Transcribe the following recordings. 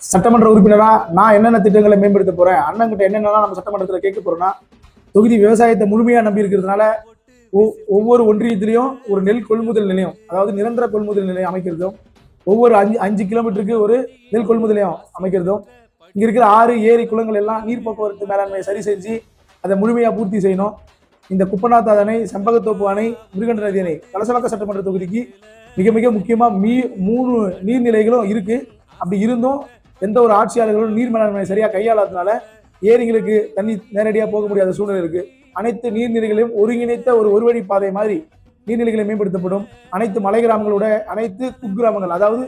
சட்டமன்ற உறுப்பினரா நான் என்னென்ன திட்டங்களை மேம்படுத்த போறேன், அண்ணன்கிட்ட என்னென்னலாம் நம்ம சட்டமன்றத்தில் கேட்க போறோம்னா, தொகுதி விவசாயத்தை முழுமையா நம்பி இருக்கிறதுனால ஒவ்வொரு ஒன்றியத்திலையும் ஒரு நெல் கொள்முதல் நிலையம், அதாவது நிரந்தர கொள்முதல் நிலையம் அமைக்கிறதும், ஒவ்வொரு 5 கிலோமீட்டருக்கு ஒரு நெல் கொள்முதல் நிலையம் அமைக்கிறதும், இங்க இருக்கிற ஆறு ஏரி குளங்கள் எல்லாம் நீர் போக்குவரத்து மேலாண்மையை சரி செஞ்சு அதை முழுமையா பூர்த்தி செய்யணும். இந்த குப்பநாத்த அணை, செம்பகத்தோப்பு அணை, முருகன் நதி அணை கலசவாக்க சட்டமன்ற தொகுதிக்கு மிக மிக முக்கியமா 3 நீர்நிலைகளும் இருக்கு. அப்படி இருந்தும் எந்த ஒரு ஆட்சியாளர்களும் நீர் மேலாண்மை சரியா கையாளாததுனால ஏரிகளுக்கு தண்ணி நேரடியாக போக முடியாத சூழ்நிலை இருக்கு. அனைத்து நீர்நிலைகளையும் ஒருங்கிணைத்த ஒரு வழி பாதை மாதிரி நீர்நிலைகளை மேம்படுத்தப்படும். அனைத்து மலை கிராமங்களோட அனைத்து குக்கிராமங்கள், அதாவது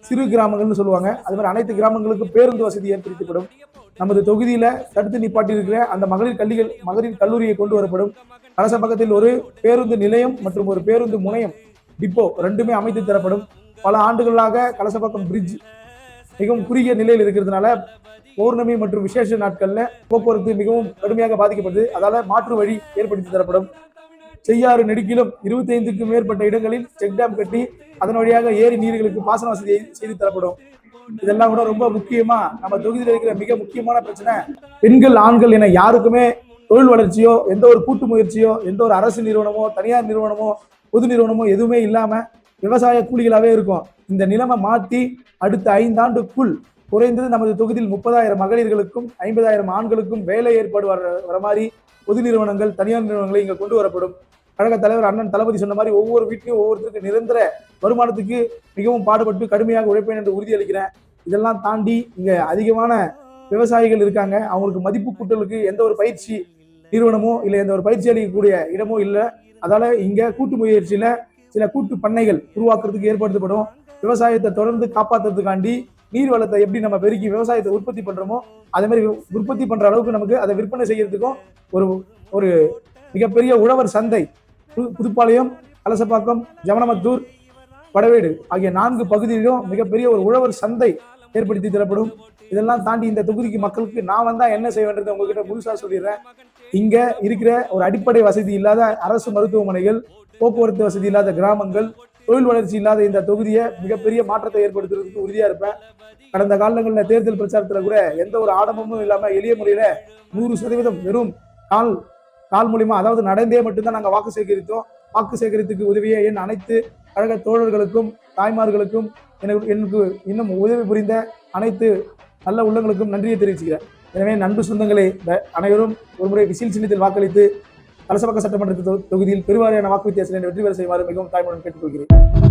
சிறு கிராமங்கள்னு சொல்லுவாங்க, அது மாதிரி அனைத்து கிராமங்களுக்கு பேருந்து வசதி ஏற்படுத்தப்படும். நமது தொகுதியில தடுத்து நிப்பாட்டி இருக்கிற அந்த மகளிர் கல்லூரியை கொண்டு வரப்படும். கலச பக்கத்தில் ஒரு பேருந்து நிலையம் மற்றும் ஒரு பேருந்து முனையம் டிப்போ ரெண்டுமே அமைத்து தரப்படும். பல ஆண்டுகளாக கலசப்பாக்கம் பிரிட்ஜ் மிகவும் குறுகிய நிலையில் இருக்கிறதுனால பௌர்ணமி மற்றும் விசேஷ நாட்கள்ல போக்குவரத்து மிகவும் கடுமையாக பாதிக்கப்படுது. அதால மாற்று வழி ஏற்படுத்தி தரப்படும். செய்யாறு நெடுக்கிலும் 25க்கும் மேற்பட்ட இடங்களில் செக் டேம் கட்டி அதன் வழியாக ஏரி நீர்களுக்கு பாசன வசதியை செய்து தரப்படும். இதெல்லாம் கூட ரொம்ப முக்கியமா நம்ம தொகுதியில் இருக்கிற மிக முக்கியமான பிரச்சனை, பெண்கள் ஆண்கள் என யாருக்குமே தொழில் வளர்ச்சியோ, எந்த ஒரு கூட்டு முயற்சியோ, எந்த ஒரு அரசு நிறுவனமோ, தனியார் நிறுவனமோ, பொது நிறுவனமோ எதுவுமே இல்லாம விவசாய கூலிகளாவே இருக்கும். இந்த நிலைமை மாற்றி அடுத்த 5 ஆண்டுக்குள் குறைந்தது நமது தொகுதியில் 30,000 மகளிர்களுக்கும் 50,000 ஆண்களுக்கும் வேலை ஏற்பாடு வர மாதிரி பொது நிறுவனங்கள், தனியார் நிறுவனங்களை இங்க கொண்டு வரப்படும். கழக தலைவர் அண்ணன் தளபதி சொன்ன மாதிரி ஒவ்வொரு வீட்லையும் ஒவ்வொருத்தருக்கு நிரந்தர வருமானத்துக்கு மிகவும் பாடுபட்டு கடுமையாக உழைப்பேன் என்று உறுதியளிக்கிறேன். இதெல்லாம் தாண்டி இங்க அதிகமான விவசாயிகள் இருக்காங்க. அவங்களுக்கு மதிப்பு கூட்டலுக்கு எந்த ஒரு பயிற்சி நிறுவனமோ இல்லை எந்த ஒரு பயிற்சி அளிக்கக்கூடிய இடமோ இல்லை. அதால இங்க கூட்டு முயற்சியில சில கூட்டு பண்ணைகள் உருவாக்குறதுக்கு ஏற்படுத்தப்படும். விவசாயத்தை தொடர்ந்து காப்பாற்றுறதுக்காண்டி நீர் வளத்தை எப்படி நம்ம பெருக்கி விவசாயத்தை உற்பத்தி பண்றோமோ அதே மாதிரி உற்பத்தி பண்ற அளவுக்கு நமக்கு அதை விற்பனை செய்யறதுக்கும் ஒரு ஒரு மிகப்பெரிய உழவர் சந்தை புதுப்பாளையம், கலசப்பாக்கம், ஜமனமத்தூர், படவேடு ஆகிய 4 பகுதியிலும் மிகப்பெரிய ஒரு உழவர் சந்தை ஏற்படுத்தி தரப்படும். இதெல்லாம் தாண்டி இந்த தொகுதிக்கு மக்களுக்கு நான் வந்தா என்ன செய்வேன்றதை உங்ககிட்ட முழுசா சொல்லிடுறேன். இங்க இருக்கிற ஒரு அடிப்படை வசதி இல்லாத அரசு மருத்துவமனைகள், போக்குவரத்து வசதி இல்லாத கிராமங்கள், தொழில் வளர்ச்சி இல்லாத இந்த தொகுதியை மிகப்பெரிய மாற்றத்தை ஏற்படுத்துறதுக்கு உறுதியா இருப்பேன். கடந்த காலங்களில் தேர்தல் பிரச்சாரத்துல கூட எந்த ஒரு ஆடம்பமும் இல்லாம எளிய முறையில 100% வெறும் கால் மூலியமா, அதாவது நடந்தே மட்டும்தான் நாங்கள் வாக்கு சேகரித்தோம். வாக்கு சேகரித்துக்கு உதவிய என் அனைத்து கழக தோழர்களுக்கும், தாய்மார்களுக்கும், எனக்கு இன்னும் உதவி புரிந்த அனைத்து நல்ல உள்ளங்களுக்கும் நன்றியை தெரிவிச்சுக்கிறேன். எனவே நண்பு சொந்தங்களே, அனைவரும் ஒருமுறை விசில் சின்னத்தில் வாக்களித்து கலசப்பாக்கம் சட்டமன்ற தொகுதியில் பெருவாரியான வாக்கு வித்தியாசத்தை வெற்றி பெற செய்யுமாறு மிகவும் தாய்மையுடன் கேட்டுக்கொள்கிறேன்.